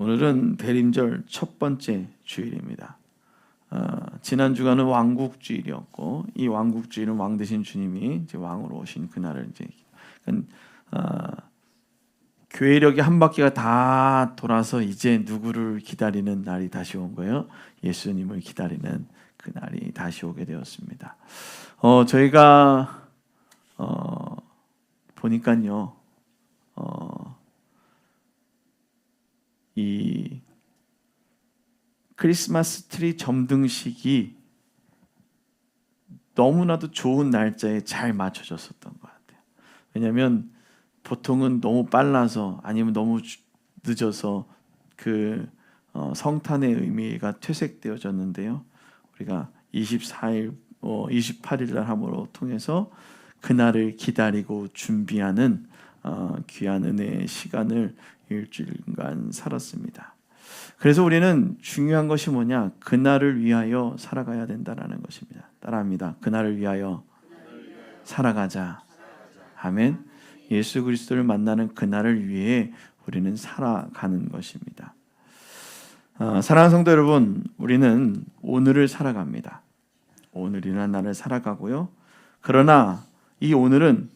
오늘은 대림절 첫 번째 주일입니다. 지난 주간은 왕국주일이었고, 이 왕국주일은 왕 되신 주님이 이제 왕으로 오신 그날을 이제 교회력이 한 바퀴가 다 돌아서 이제 누구를 기다리는 날이 다시 온 거예요. 예수님을 기다리는 그 날이 다시 오게 되었습니다. 저희가 보니까요, 이 크리스마스 트리 점등식이 너무나도 좋은 날짜에 잘 맞춰졌었던 것 같아요. 왜냐하면 보통은 너무 빨라서 아니면 너무 늦어서 그 성탄의 의미가 퇴색되어졌는데요. 우리가 24일, 28일 날 함으로 통해서 그날을 기다리고 준비하는 귀한 은혜의 시간을 일주일간 살았습니다. 그래서 우리는 중요한 것이 뭐냐? 그날을 위하여 살아가야 된다는 것입니다. 따라합니다. 그날을 위하여 살아가자. 아멘. 예수 그리스도를 만나는 그날을 위해 우리는 살아가는 것입니다. 사랑하는 성도 여러분, 우리는 오늘을 살아갑니다. 오늘이라는 날을 살아가고요. 그러나 이 오늘은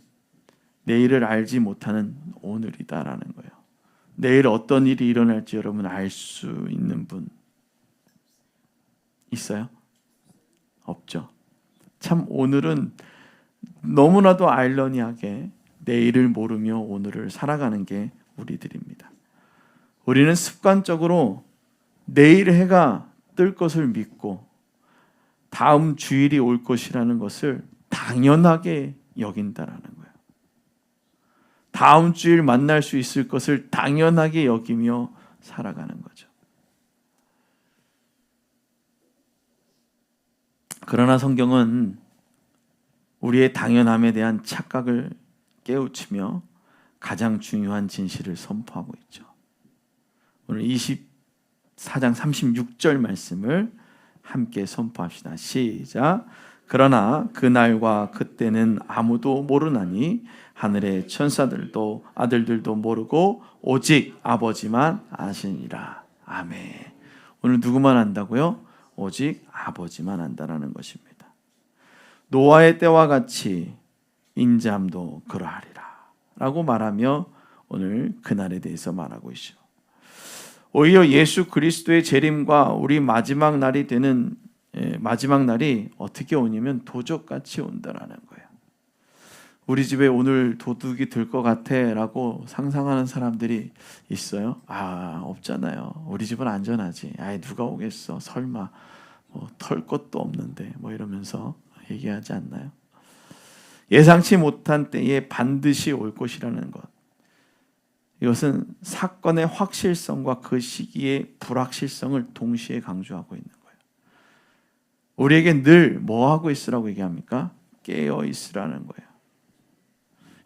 내일을 알지 못하는 오늘이다라는 거예요. 내일 어떤 일이 일어날지 여러분 알 수 있는 분 있어요? 없죠. 참 오늘은 너무나도 아이러니하게 내일을 모르며 오늘을 살아가는 게 우리들입니다. 우리는 습관적으로 내일 해가 뜰 것을 믿고 다음 주일이 올 것이라는 것을 당연하게 여긴다라는 거예요. 다음 주일 만날 수 있을 것을 당연하게 여기며 살아가는 거죠. 그러나 성경은 우리의 당연함에 대한 착각을 깨우치며 가장 중요한 진실을 선포하고 있죠. 오늘 24장 36절 말씀을 함께 선포합시다. 시작. 그러나 그날과 그때는 아무도 모르나니 하늘의 천사들도 아들들도 모르고 오직 아버지만 아시니라. 아멘. 오늘 누구만 안다고요? 오직 아버지만 안다라는 것입니다. 노아의 때와 같이 인자함도 그러하리라 라고 말하며 오늘 그날에 대해서 말하고 있죠. 오히려 예수 그리스도의 재림과 우리 마지막 날이 되는 마지막 날이 어떻게 오냐면 도적같이 온다라는 거예요. 우리 집에 오늘 도둑이 들 것 같아 라고 상상하는 사람들이 있어요? 없잖아요. 우리 집은 안전하지. 누가 오겠어. 설마 털 것도 없는데 이러면서 얘기하지 않나요? 예상치 못한 때에 반드시 올 것이라는 것. 이것은 사건의 확실성과 그 시기의 불확실성을 동시에 강조하고 있는 거예요. 우리에게 늘 뭐 하고 있으라고 얘기합니까? 깨어 있으라는 거예요.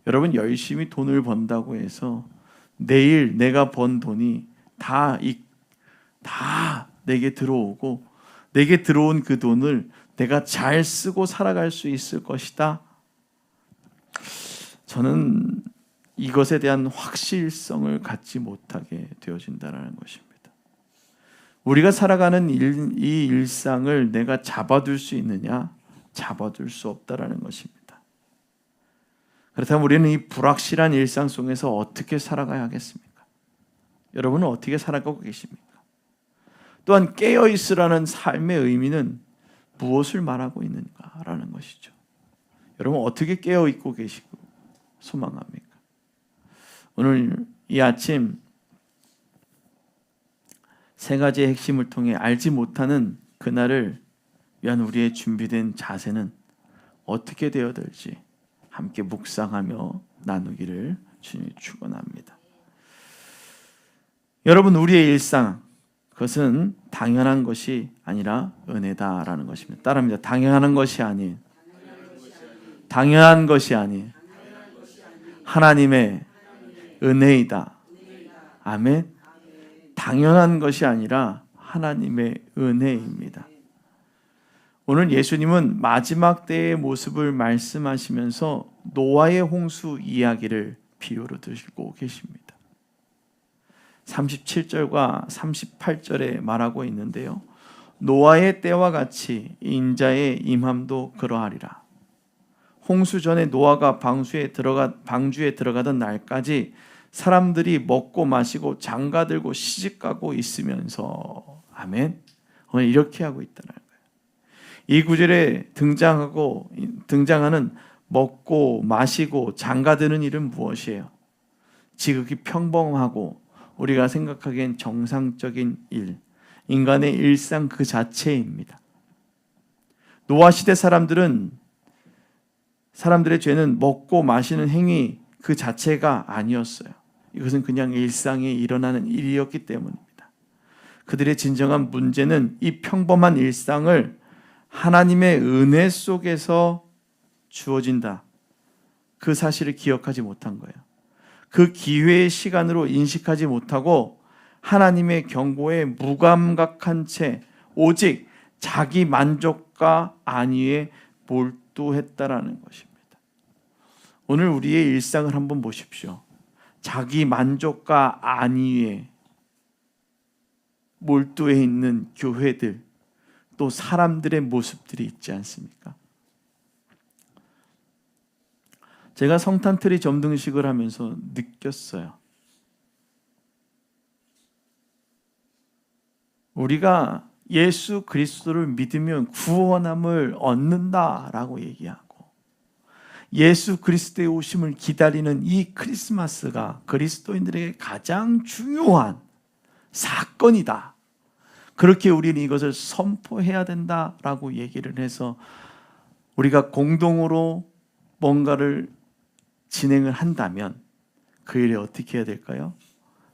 여러분, 열심히 돈을 번다고 해서 내일 내가 번 돈이 다 내게 들어오고 내게 들어온 그 돈을 내가 잘 쓰고 살아갈 수 있을 것이다. 저는 이것에 대한 확실성을 갖지 못하게 되어진다는 것입니다. 우리가 살아가는 이 일상을 내가 잡아둘 수 있느냐? 잡아둘 수 없다라는 것입니다. 그렇다면 우리는 이 불확실한 일상 속에서 어떻게 살아가야 하겠습니까? 여러분은 어떻게 살아가고 계십니까? 또한 깨어있으라는 삶의 의미는 무엇을 말하고 있는가라는 것이죠. 여러분 어떻게 깨어있고 계시고 소망합니까? 오늘 이 아침 세 가지의 핵심을 통해 알지 못하는 그날을 위한 우리의 준비된 자세는 어떻게 되어야 될지 함께 묵상하며 나누기를 주님이 축원합니다. 여러분, 우리의 일상, 그것은 당연한 것이 아니라 은혜다라는 것입니다. 따라합니다. 당연한 것이 아닌 하나님의 은혜이다. 아멘. 당연한 것이 아니라 하나님의 은혜입니다. 오늘 예수님은 마지막 때의 모습을 말씀하시면서 노아의 홍수 이야기를 비유로 드시고 계십니다. 37절과 38절에 말하고 있는데요. 노아의 때와 같이 인자의 임함도 그러하리라. 홍수 전에 노아가 방주에 들어가던 날까지 사람들이 먹고 마시고 장가들고 시집가고 있으면서, 아멘. 오늘 이렇게 하고 있다는 거예요. 이 구절에 등장하는 먹고 마시고 장가드는 일은 무엇이에요? 지극히 평범하고 우리가 생각하기엔 정상적인 일, 인간의 일상 그 자체입니다. 노아 시대 사람들의 죄는 먹고 마시는 행위 그 자체가 아니었어요. 이것은 그냥 일상에 일어나는 일이었기 때문입니다. 그들의 진정한 문제는 이 평범한 일상을 하나님의 은혜 속에서 주어진다, 그 사실을 기억하지 못한 거예요. 그 기회의 시간으로 인식하지 못하고 하나님의 경고에 무감각한 채 오직 자기 만족과 안위에 몰두했다라는 것입니다. 오늘 우리의 일상을 한번 보십시오. 자기 만족과 안위에 몰두해 있는 교회들, 또 사람들의 모습들이 있지 않습니까? 제가 성탄트리 점등식을 하면서 느꼈어요. 우리가 예수 그리스도를 믿으면 구원함을 얻는다라고 얘기하고, 예수 그리스도의 오심을 기다리는 이 크리스마스가 그리스도인들에게 가장 중요한 사건이다, 그렇게 우리는 이것을 선포해야 된다라고 얘기를 해서 우리가 공동으로 뭔가를 진행을 한다면 그 일에 어떻게 해야 될까요?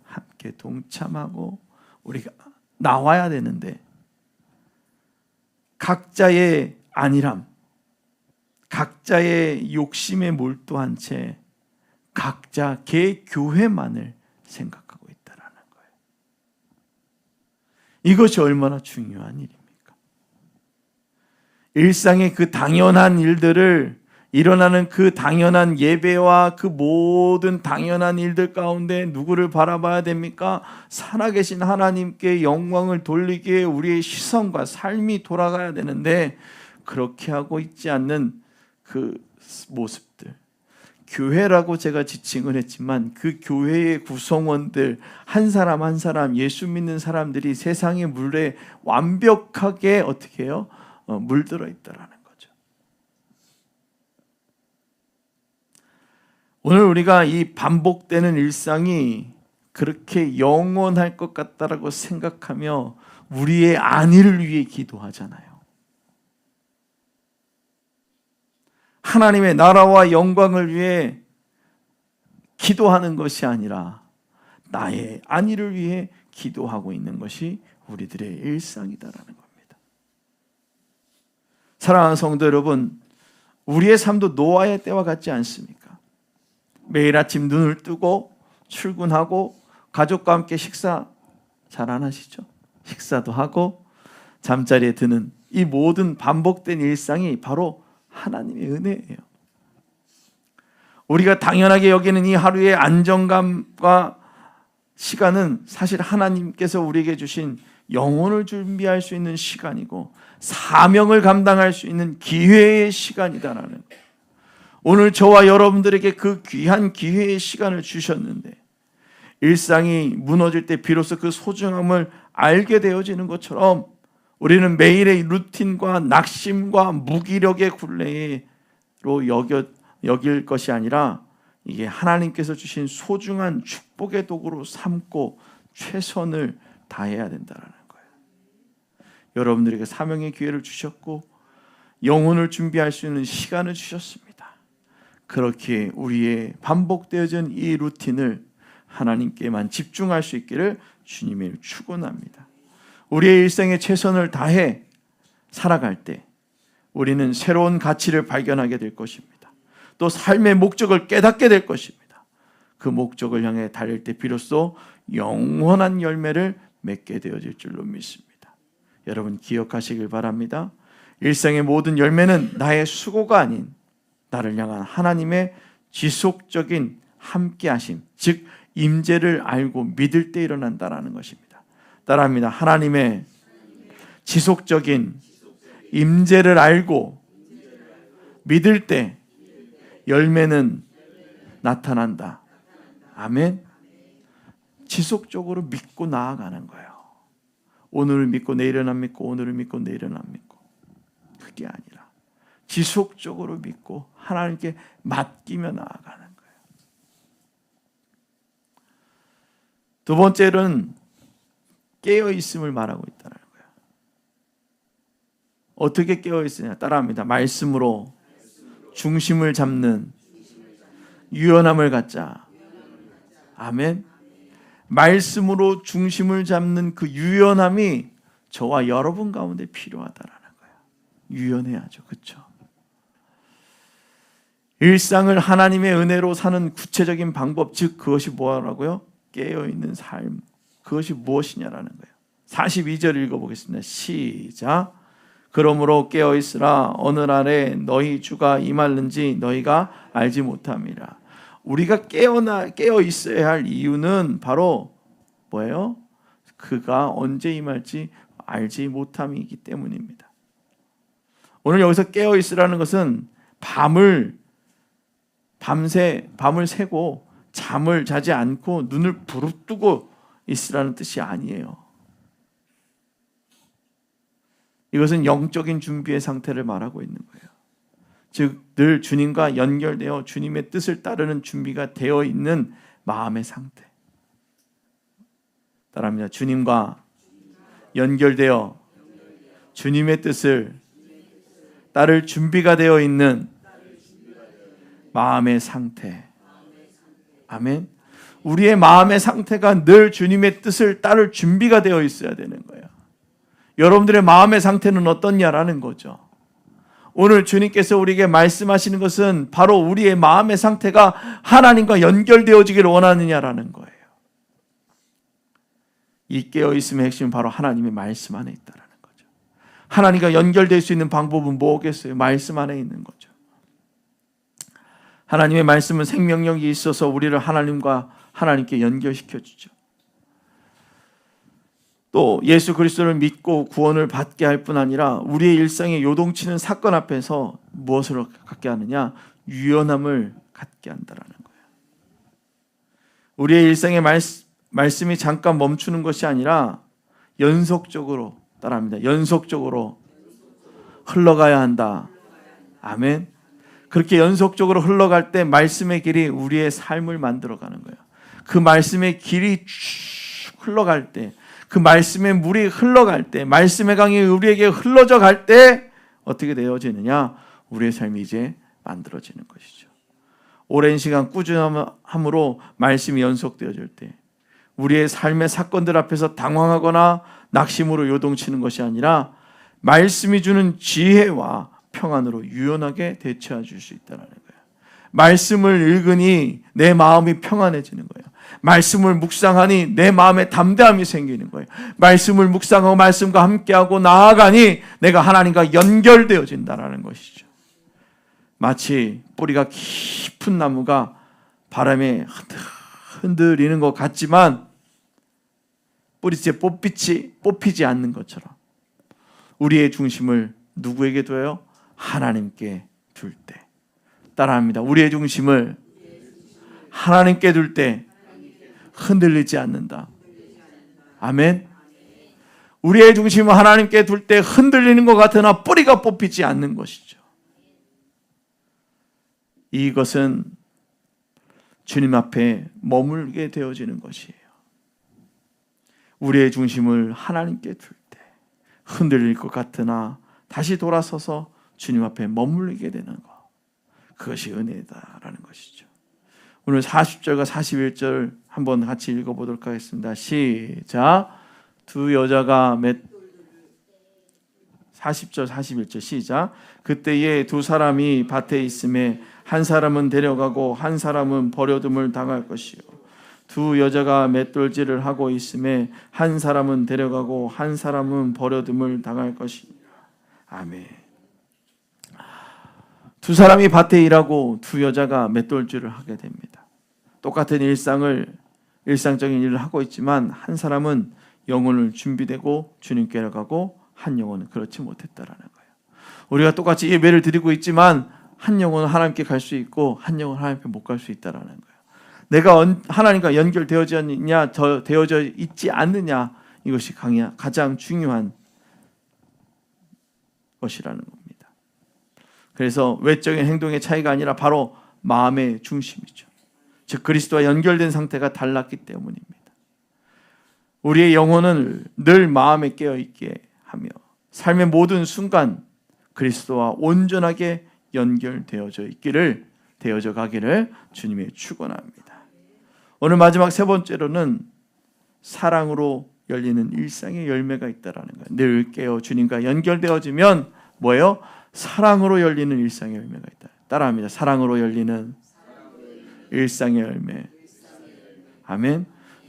함께 동참하고 우리가 나와야 되는데, 각자의 안일함, 각자의 욕심에 몰두한 채 각자 개 교회만을 생각하고 있다라는 거예요. 이것이 얼마나 중요한 일입니까? 일상의 그 당연한 일들을, 일어나는 그 당연한 예배와 그 모든 당연한 일들 가운데 누구를 바라봐야 됩니까? 살아계신 하나님께 영광을 돌리기에 우리의 시선과 삶이 돌아가야 되는데, 그렇게 하고 있지 않는 그 모습들, 교회라고 제가 지칭을 했지만 그 교회의 구성원들 한 사람 한 사람, 예수 믿는 사람들이 세상의 물에 완벽하게 어떻게 해요? 물들어 있다라는 거죠. 오늘 우리가 이 반복되는 일상이 그렇게 영원할 것 같다라고 생각하며 우리의 안위를 위해 기도하잖아요. 하나님의 나라와 영광을 위해 기도하는 것이 아니라 나의 안위를 위해 기도하고 있는 것이 우리들의 일상이다라는 겁니다. 사랑하는 성도 여러분, 우리의 삶도 노아의 때와 같지 않습니까? 매일 아침 눈을 뜨고 출근하고 가족과 함께 식사 잘 안 하시죠? 식사도 하고 잠자리에 드는 이 모든 반복된 일상이 바로 하나님의 은혜예요. 우리가 당연하게 여기는 이 하루의 안정감과 시간은 사실 하나님께서 우리에게 주신 영혼을 준비할 수 있는 시간이고 사명을 감당할 수 있는 기회의 시간이다라는 거예요. 오늘 저와 여러분들에게 그 귀한 기회의 시간을 주셨는데, 일상이 무너질 때 비로소 그 소중함을 알게 되어지는 것처럼 우리는 매일의 루틴과 낙심과 무기력의 굴레로 여길 것이 아니라 이게 하나님께서 주신 소중한 축복의 도구로 삼고 최선을 다해야 된다는 거예요. 여러분들에게 사명의 기회를 주셨고 영혼을 준비할 수 있는 시간을 주셨습니다. 그렇게 우리의 반복되어진 이 루틴을 하나님께만 집중할 수 있기를 주님을 축원합니다. 우리의 일생에 최선을 다해 살아갈 때 우리는 새로운 가치를 발견하게 될 것입니다. 또 삶의 목적을 깨닫게 될 것입니다. 그 목적을 향해 달릴 때 비로소 영원한 열매를 맺게 되어질 줄로 믿습니다. 여러분 기억하시길 바랍니다. 일생의 모든 열매는 나의 수고가 아닌 나를 향한 하나님의 지속적인 함께하심, 즉 임재를 알고 믿을 때 일어난다라는 것입니다. 따라합니다. 하나님의 지속적인 임재를 알고 믿을 때 열매는 나타난다. 아멘. 지속적으로 믿고 나아가는 거예요. 오늘을 믿고 내일은 안 믿고, 오늘을 믿고 내일은 안 믿고, 그게 아니라 지속적으로 믿고 하나님께 맡기며 나아가는 거예요. 두 번째는 깨어있음을 말하고 있다는 거예요. 어떻게 깨어있으냐? 따라합니다. 말씀으로 중심을 잡는 유연함을 갖자. 아멘. 말씀으로 중심을 잡는 그 유연함이 저와 여러분 가운데 필요하다라는 거예요. 유연해야죠. 그렇죠? 일상을 하나님의 은혜로 사는 구체적인 방법, 즉 그것이 뭐라고요? 깨어있는 삶. 그것이 무엇이냐라는 거예요. 42절 읽어보겠습니다. 시작. 그러므로 깨어있으라. 오늘 아래 너희 주가 임하는지 너희가 알지 못함이라. 우리가 깨어 있어야 할 이유는 바로 뭐예요? 그가 언제 임할지 알지 못함이기 때문입니다. 오늘 여기서 깨어 있으라는 것은 밤을 새고 잠을 자지 않고 눈을 부릅뜨고 있으라는 뜻이 아니에요. 이것은 영적인 준비의 상태를 말하고 있는 거예요. 즉, 늘 주님과 연결되어 주님의 뜻을 따르는 준비가 되어 있는 마음의 상태. 따라합니다. 주님과 연결되어 주님의 뜻을 따를 준비가 되어 있는 마음의 상태. 아멘. 우리의 마음의 상태가 늘 주님의 뜻을 따를 준비가 되어 있어야 되는 거예요. 여러분들의 마음의 상태는 어떻냐라는 거죠. 오늘 주님께서 우리에게 말씀하시는 것은 바로 우리의 마음의 상태가 하나님과 연결되어지기를 원하느냐라는 거예요. 이 깨어있음의 핵심은 바로 하나님의 말씀 안에 있다는 거죠. 하나님과 연결될 수 있는 방법은 뭐겠어요? 말씀 안에 있는 거죠. 하나님의 말씀은 생명력이 있어서 우리를 하나님께 연결시켜 주죠. 또 예수 그리스도를 믿고 구원을 받게 할 뿐 아니라 우리의 일상에 요동치는 사건 앞에서 무엇을 갖게 하느냐? 유연함을 갖게 한다라는 거예요. 우리의 일상에 말씀이 잠깐 멈추는 것이 아니라 연속적으로, 따라합니다. 연속적으로 흘러가야 한다. 아멘. 그렇게 연속적으로 흘러갈 때 말씀의 길이 우리의 삶을 만들어가는 거예요. 그 말씀의 길이 쭉 흘러갈 때, 그 말씀의 물이 흘러갈 때, 말씀의 강이 우리에게 흘러져 갈 때 어떻게 되어지느냐? 우리의 삶이 이제 만들어지는 것이죠. 오랜 시간 꾸준함으로 말씀이 연속되어질 때 우리의 삶의 사건들 앞에서 당황하거나 낙심으로 요동치는 것이 아니라 말씀이 주는 지혜와 평안으로 유연하게 대처해 줄 수 있다는 거예요. 말씀을 읽으니 내 마음이 평안해지는 거예요. 말씀을 묵상하니 내 마음에 담대함이 생기는 거예요. 말씀을 묵상하고 말씀과 함께하고 나아가니 내가 하나님과 연결되어진다는 것이죠. 마치 뿌리가 깊은 나무가 바람에 흔들리는 것 같지만 뿌리째 뽑히지 않는 것처럼 우리의 중심을 누구에게 둬요? 하나님께 둘 때. 따라합니다. 우리의 중심을 하나님께 둘 때 흔들리지 않는다. 아멘. 우리의 중심을 하나님께 둘 때 흔들리는 것 같으나 뿌리가 뽑히지 않는 것이죠. 이것은 주님 앞에 머물게 되어지는 것이에요. 우리의 중심을 하나님께 둘 때 흔들릴 것 같으나 다시 돌아서서 주님 앞에 머물게 되는 것. 그것이 은혜다라는 것이죠. 오늘 40절과 41절 한번 같이 읽어보도록 하겠습니다. 시작. 두 여자가 40절 41절 시작. 그때에 두 사람이 밭에 있음에 한 사람은 데려가고 한 사람은 버려둠을 당할 것이요. 두 여자가 맷돌질을 하고 있음에 한 사람은 데려가고 한 사람은 버려둠을 당할 것이니라. 아멘. 두 사람이 밭에 일하고 두 여자가 맷돌질을 하게 됩니다. 똑같은 일상을 일상적인 일을 하고 있지만 한 사람은 영혼을 준비되고 주님께로 가고 한 영혼은 그렇지 못했다라는 거예요. 우리가 똑같이 예배를 드리고 있지만 한 영혼은 하나님께 갈 수 있고 한 영혼은 하나님께 못 갈 수 있다라는 거예요. 내가 하나님과 연결되어져 있느냐, 되어져 있지 않느냐, 이것이 가장 중요한 것이라는 겁니다. 그래서 외적인 행동의 차이가 아니라 바로 마음의 중심이죠. 즉 그리스도와 연결된 상태가 달랐기 때문입니다. 우리의 영혼은 늘 마음에 깨어있게 하며 삶의 모든 순간 그리스도와 온전하게 연결되어져 가기를 주님의 축원합니다. 오늘 마지막 세 번째로는 사랑으로 열리는 일상의 열매가 있다라는 거예요. 늘 깨어 주님과 연결되어지면 뭐예요? 사랑으로 열리는 일상의 열매가 있다. 따라합니다. 사랑으로 열리는 일상의 열매. 아멘.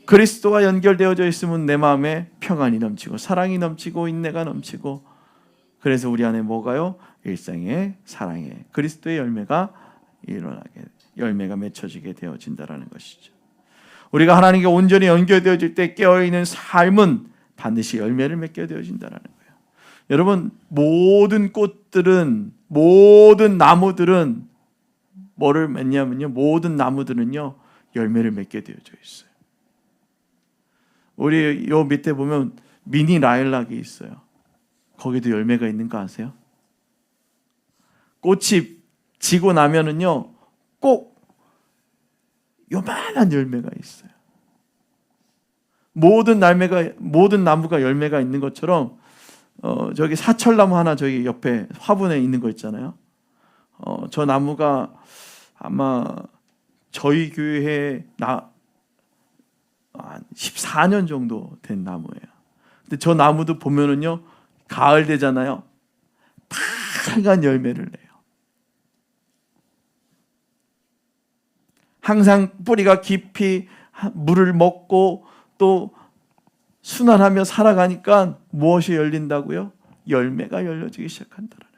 그리스도와 연결되어져 있으면 내 마음에 평안이 넘치고 사랑이 넘치고 인내가 넘치고, 그래서 우리 안에 뭐가요? 일상의 사랑의 그리스도의 열매가 열매가 맺혀지게 되어진다라는 것이죠. 우리가 하나님께 온전히 연결되어질 때 깨어있는 삶은 반드시 열매를 맺게 되어진다라는 거예요. 여러분, 모든 꽃들은, 모든 나무들은 뭐를 맺냐면요, 모든 나무들은요 열매를 맺게 되어져 있어요. 우리 요 밑에 보면 미니 라일락이 있어요. 거기도 열매가 있는 거 아세요? 꽃이 지고 나면은요 꼭 요만한 열매가 있어요. 모든 나무가 열매가 있는 것처럼 저기 사철나무 하나 저기 옆에 화분에 있는 거 있잖아요. 저 나무가 아마 저희 교회에 14년 정도 된 나무예요. 근데 저 나무도 보면은요 가을 되잖아요. 빨간 열매를 내요. 항상 뿌리가 깊이 물을 먹고 또 순환하며 살아가니까 무엇이 열린다고요? 열매가 열려지기 시작한다는 거예요.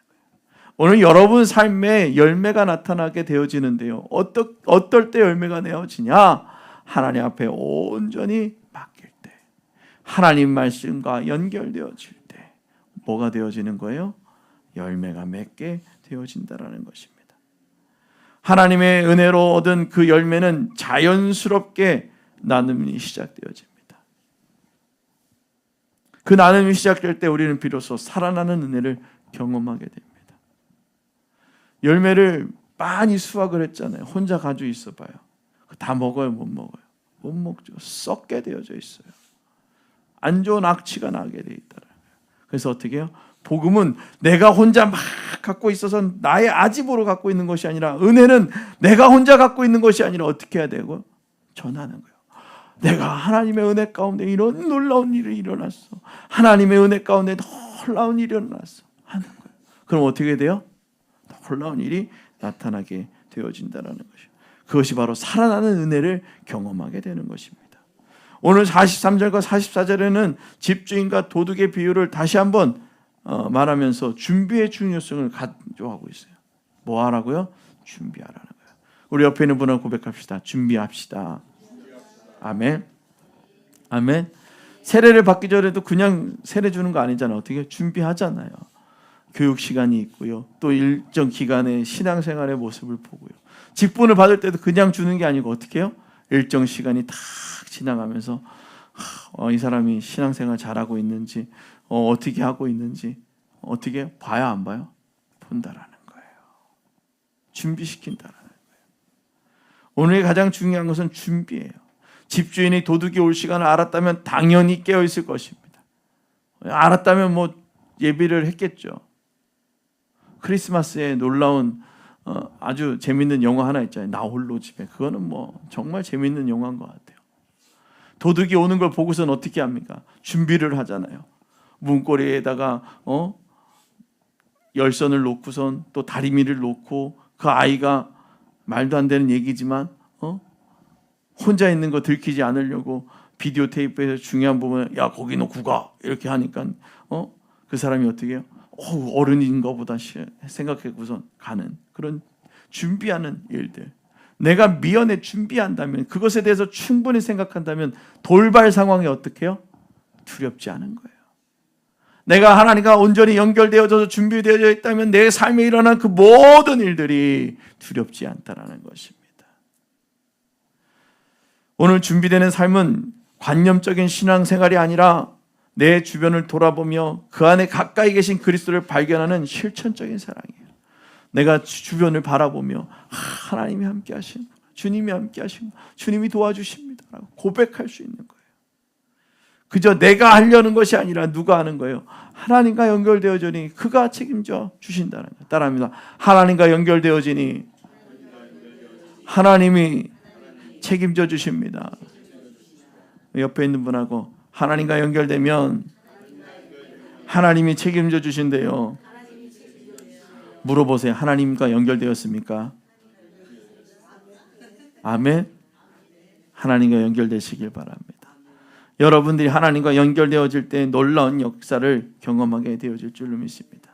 오늘 여러분 삶에 열매가 나타나게 되어지는데요. 어떨 때 열매가 되어지냐? 하나님 앞에 온전히 맡길 때, 하나님 말씀과 연결되어질 때 뭐가 되어지는 거예요? 열매가 맺게 되어진다라는 것입니다. 하나님의 은혜로 얻은 그 열매는 자연스럽게 나눔이 시작되어집니다. 그 나눔이 시작될 때 우리는 비로소 살아나는 은혜를 경험하게 됩니다. 열매를 많이 수확을 했잖아요. 혼자 가지고 있어봐요. 다 먹어요? 못 먹어요? 못 먹죠. 썩게 되어져 있어요. 안 좋은 악취가 나게 돼 있다. 그래서 어떻게 해요? 복음은 내가 혼자 막 갖고 있어서 나의 아집으로 갖고 있는 것이 아니라, 은혜는 내가 혼자 갖고 있는 것이 아니라 어떻게 해야 되고? 전하는 거예요. 내가 하나님의 은혜 가운데 이런 놀라운 일이 일어났어. 하나님의 은혜 가운데 놀라운 일이 일어났어. 하는 거예요. 그럼 어떻게 돼요? 놀라운 일이 나타나게 되어진다는 것이죠. 그것이 바로 살아나는 은혜를 경험하게 되는 것입니다. 오늘 43절과 44절에는 집주인과 도둑의 비유를 다시 한번 말하면서 준비의 중요성을 강조하고 있어요. 뭐 하라고요? 준비하라는 거예요. 우리 옆에 있는 분하고 고백합시다. 준비합시다. 아멘. 아멘. 세례를 받기 전에도 그냥 세례 주는 거 아니잖아요. 어떻게 준비하잖아요. 교육 시간이 있고요. 또 일정 기간의 신앙생활의 모습을 보고요. 직분을 받을 때도 그냥 주는 게 아니고 어떻게 해요? 일정 시간이 탁 지나가면서 이 사람이 신앙생활 잘하고 있는지, 어떻게 하고 있는지 어떻게 봐요, 안 봐요? 본다라는 거예요. 준비시킨다라는 거예요. 오늘 가장 중요한 것은 준비예요. 집주인이 도둑이 올 시간을 알았다면 당연히 깨어 있을 것입니다. 알았다면 뭐 예비를 했겠죠. 크리스마스에 놀라운 아주 재밌는 영화 하나 있잖아요. 나 홀로 집에. 그거는 뭐 정말 재밌는 영화인 것 같아요. 도둑이 오는 걸 보고서는 어떻게 합니까? 준비를 하잖아요. 문고리에다가 열선을 놓고선 또 다리미를 놓고, 그 아이가 말도 안 되는 얘기지만 혼자 있는 거 들키지 않으려고 비디오 테이프에서 중요한 부분, 야 거기 놓고 가, 이렇게 하니까 그 사람이 어떻게 해요? 어른인가 보다 생각하고선 가는 그런 준비하는 일들. 내가 미연에 준비한다면, 그것에 대해서 충분히 생각한다면 돌발 상황이 어떻게 해요? 두렵지 않은 거예요. 내가 하나님과 온전히 연결되어져서 준비되어져 있다면 내 삶에 일어난 그 모든 일들이 두렵지 않다라는 것입니다. 오늘 준비되는 삶은 관념적인 신앙생활이 아니라 내 주변을 돌아보며 그 안에 가까이 계신 그리스도를 발견하는 실천적인 사랑이에요. 내가 주변을 바라보며 하나님이 함께 하신, 주님이 함께 하신, 주님이 도와주십니다 라고 고백할 수 있는 거예요. 그저 내가 하려는 것이 아니라 누가 하는 거예요? 하나님과 연결되어지니 그가 책임져 주신다는 거예요. 따라합니다. 하나님과 연결되어지니 하나님이 책임져 주십니다. 옆에 있는 분하고 하나님과 연결되면 하나님이 책임져 주신대요. 물어보세요. 하나님과 연결되었습니까? 아멘. 하나님과 연결되시길 바랍니다. 여러분들이 하나님과 연결되어질 때 놀라운 역사를 경험하게 되어질 줄로 믿습니다.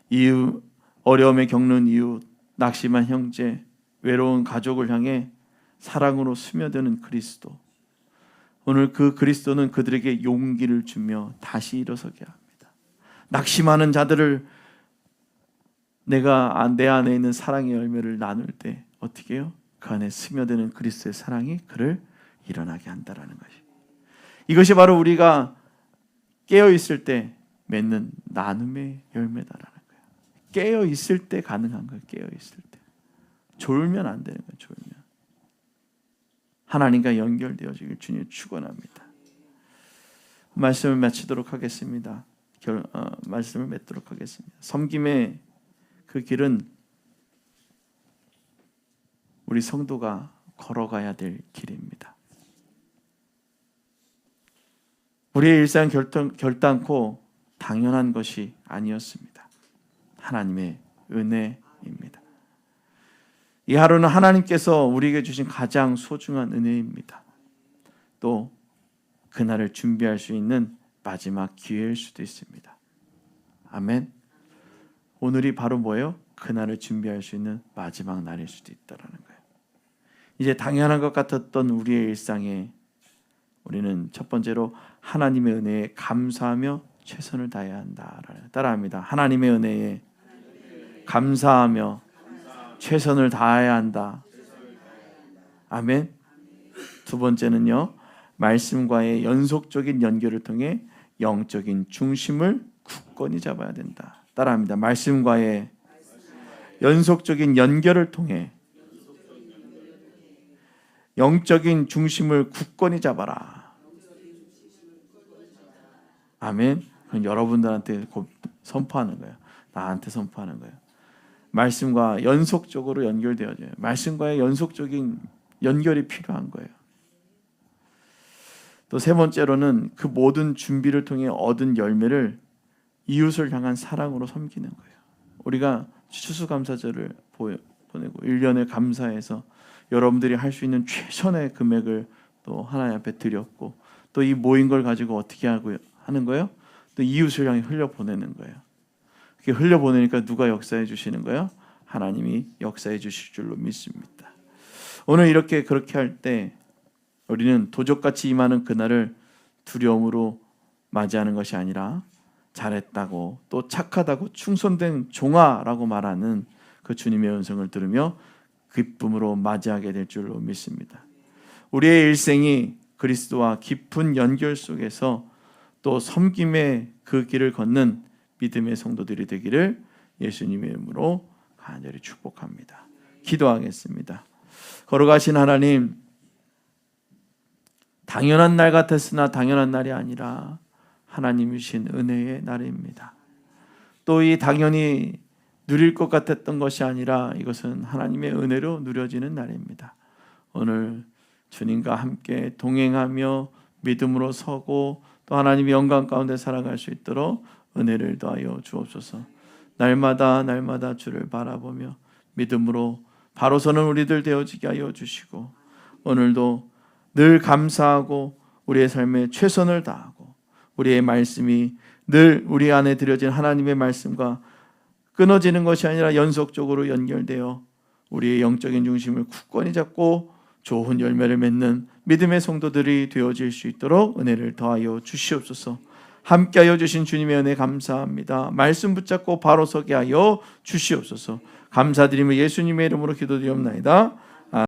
이웃, 어려움에 겪는 이웃, 낙심한 형제, 외로운 가족을 향해 사랑으로 스며드는 그리스도. 오늘 그 그리스도는 그들에게 용기를 주며 다시 일어서게 합니다. 낙심하는 자들을 내가 내 안에 있는 사랑의 열매를 나눌 때 어떻게 해요? 그 안에 스며드는 그리스도의 사랑이 그를 일어나게 한다라는 것이. 이것이 바로 우리가 깨어 있을 때 맺는 나눔의 열매다라는 거예요. 깨어 있을 때 가능한 거예요. 깨어 있을 때. 졸면 안 되는 거예요. 졸면. 하나님과 연결되어지길 주님 축원합니다. 말씀을 마치도록 하겠습니다. 말씀을 맺도록 하겠습니다. 섬김의 그 길은 우리 성도가 걸어가야 될 길입니다. 우리의 일상 결단코 당연한 것이 아니었습니다. 하나님의 은혜입니다. 이 하루는 하나님께서 우리에게 주신 가장 소중한 은혜입니다. 또 그날을 준비할 수 있는 마지막 기회일 수도 있습니다. 아멘. 오늘이 바로 뭐예요? 그날을 준비할 수 있는 마지막 날일 수도 있다라는 거예요. 이제 당연한 것 같았던 우리의 일상에 우리는 첫 번째로 하나님의 은혜에 감사하며 최선을 다해야 한다. 따라합니다. 하나님의 은혜에 감사하며 최선을 다해야 한다. 아멘. 두 번째는요, 말씀과의 연속적인 연결을 통해 영적인 중심을 굳건히 잡아야 된다. 따라합니다. 말씀과의 연속적인 연결을 통해 영적인 중심을 굳건히 잡아라. 아멘. 그건 여러분들한테 선포하는 거예요. 나한테 선포하는 거예요. 말씀과 연속적으로 연결되어져요. 말씀과의 연속적인 연결이 필요한 거예요. 또 세 번째로는 그 모든 준비를 통해 얻은 열매를 이웃을 향한 사랑으로 섬기는 거예요. 우리가 추수감사절을 보내고 1년을 감사해서 여러분들이 할 수 있는 최선의 금액을 또 하나님 앞에 드렸고, 또 이 모인 걸 가지고 어떻게 하는 거예요? 또 이웃을 향해 흘려보내는 거예요. 그렇게 흘려보내니까 누가 역사해 주시는 거예요? 하나님이 역사해 주실 줄로 믿습니다. 오늘 그렇게 할 때 우리는 도적같이 임하는 그날을 두려움으로 맞이하는 것이 아니라 잘했다고, 또 착하다고 충성된 종아라고 말하는 그 주님의 음성을 들으며 기쁨으로 맞이하게 될 줄로 믿습니다. 우리의 일생이 그리스도와 깊은 연결 속에서 또 섬김의 그 길을 걷는 믿음의 성도들이 되기를 예수님의 이름으로 간절히 축복합니다. 기도하겠습니다. 걸어가신 하나님, 당연한 날 같았으나 당연한 날이 아니라 하나님이 주신 은혜의 날입니다. 또 이 당연히 누릴 것 같았던 것이 아니라 이것은 하나님의 은혜로 누려지는 날입니다. 오늘 주님과 함께 동행하며 믿음으로 서고 또 하나님의 영광 가운데 살아갈 수 있도록 은혜를 더하여 주옵소서. 날마다 주를 바라보며 믿음으로 바로 서는 우리들 되어지게 하여 주시고, 오늘도 늘 감사하고 우리의 삶에 최선을 다하고 우리의 말씀이 늘 우리 안에 들여진 하나님의 말씀과 끊어지는 것이 아니라 연속적으로 연결되어 우리의 영적인 중심을 굳건히 잡고 좋은 열매를 맺는 믿음의 성도들이 되어질 수 있도록 은혜를 더하여 주시옵소서. 함께하여 주신 주님의 은혜 감사합니다. 말씀 붙잡고 바로 서게 하여 주시옵소서. 감사드리며 예수님의 이름으로 기도드리옵나이다.